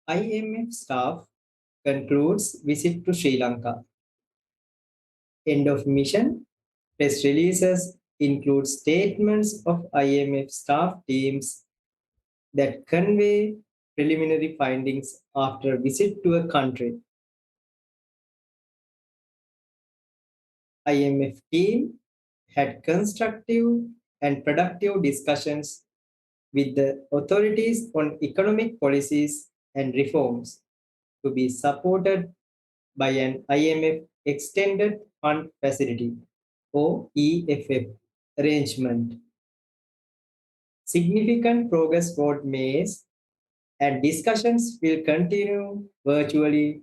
IMF staff concludes visit to Sri Lanka. End of mission. Press releases include statements of IMF staff teams that convey preliminary findings after a visit to a country. IMF team had constructive and productive discussions with the authorities on economic policies and reforms to be supported by an IMF Extended Fund Facility or EFF arrangement. Significant progress was made and discussions will continue virtually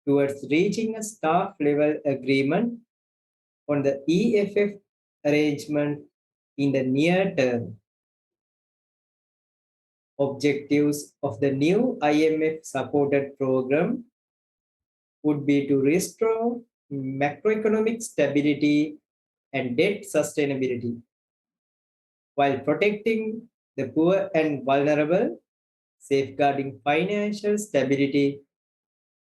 towards reaching a staff level agreement on the EFF arrangement in the near term. Objectives of the new IMF supported program would be to restore macroeconomic stability and debt sustainability while protecting the poor and vulnerable, safeguarding financial stability,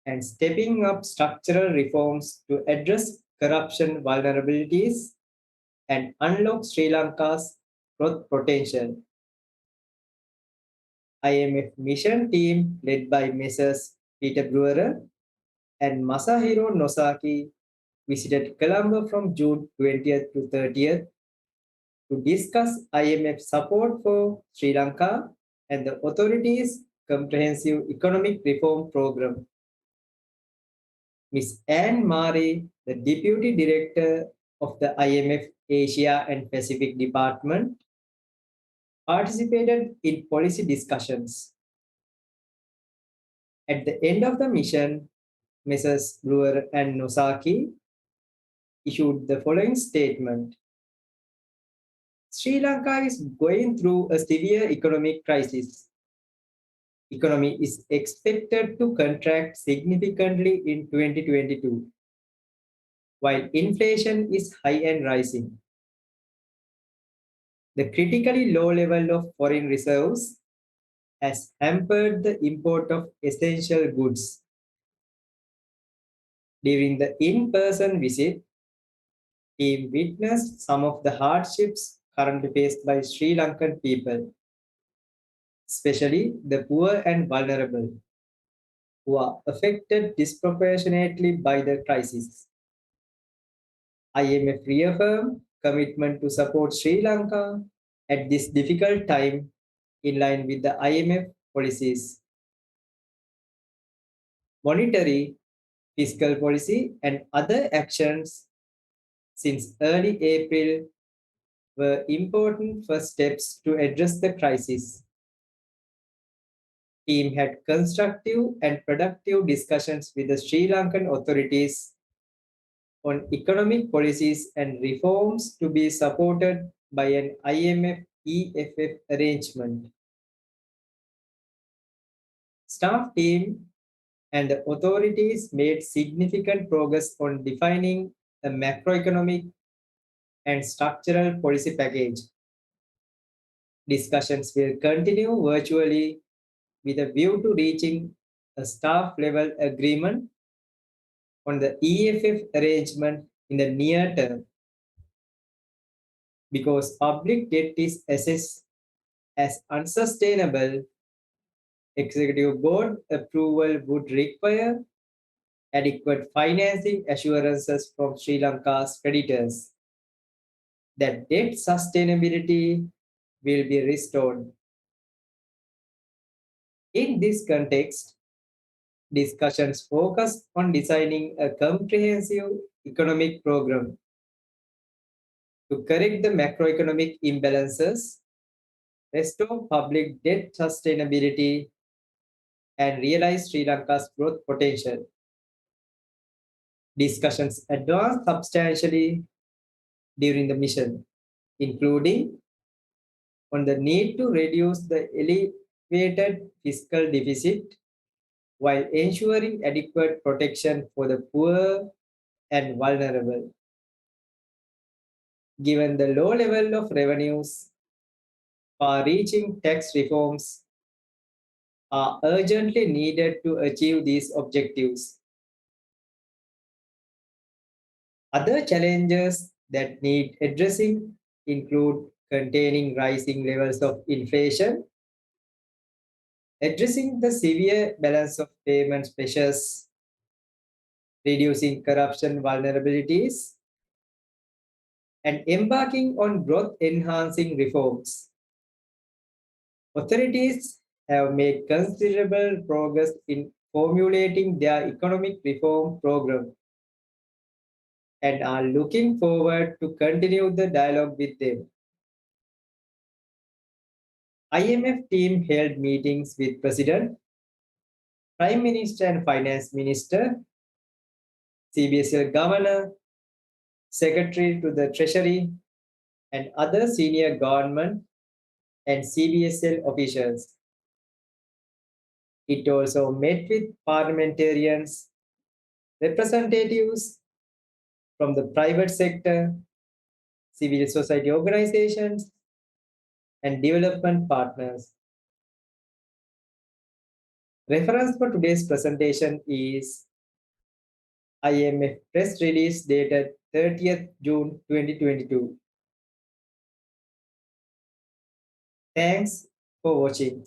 and stepping up structural reforms to address corruption vulnerabilities and unlock Sri Lanka's growth potential. IMF mission team led by Messrs. Peter Brewer and Masahiro Nosaki visited Colombo from June 20th to 30th to discuss IMF support for Sri Lanka and the authorities' comprehensive economic reform program. Ms. Anne Murray, the Deputy Director of the IMF Asia and Pacific Department, participated in policy discussions. At the end of the mission, Messrs. Brewer and Nosaki issued the following statement. Sri Lanka is going through a severe economic crisis. Economy is expected to contract significantly in 2022, while inflation is high and rising. The critically low level of foreign reserves has hampered the import of essential goods. During the in-person visit, team witnessed some of the hardships currently faced by Sri Lankan people, especially the poor and vulnerable, who are affected disproportionately by the crisis. IMF reaffirmed commitment to support Sri Lanka at this difficult time in line with the IMF policies. Monetary, fiscal policy, and other actions since early April were important first steps to address the crisis. Team had constructive and productive discussions with the Sri Lankan authorities on economic policies and reforms to be supported by an IMF EFF arrangement. Staff team and the authorities made significant progress on defining a macroeconomic and structural policy package. Discussions will continue virtually with a view to reaching a staff level agreement on the EFF arrangement in the near term. Because public debt is assessed as unsustainable, Executive Board approval would require adequate financing assurances from Sri Lanka's creditors that debt sustainability will be restored. In this context, discussions focused on designing a comprehensive economic program to correct the macroeconomic imbalances, restore public debt sustainability, and realize Sri Lanka's growth potential. Discussions advanced substantially during the mission, including on the need to reduce the elevated fiscal deficit while ensuring adequate protection for the poor and vulnerable. Given the low level of revenues, far reaching tax reforms are urgently needed to achieve these objectives. Other challenges that need addressing include containing rising levels of inflation, addressing the severe balance of payments pressures, reducing corruption vulnerabilities, and embarking on growth enhancing reforms. Authorities have made considerable progress in formulating their economic reform program and are looking forward to continue the dialogue with them. IMF team held meetings with President, Prime Minister and Finance Minister, CBSL Governor, Secretary to the Treasury, and other senior government and CBSL officials. It also met with parliamentarians, representatives from the private sector, civil society organizations, and development partners. Reference for today's presentation is IMF press release dated 30th June 2022. Thanks for watching.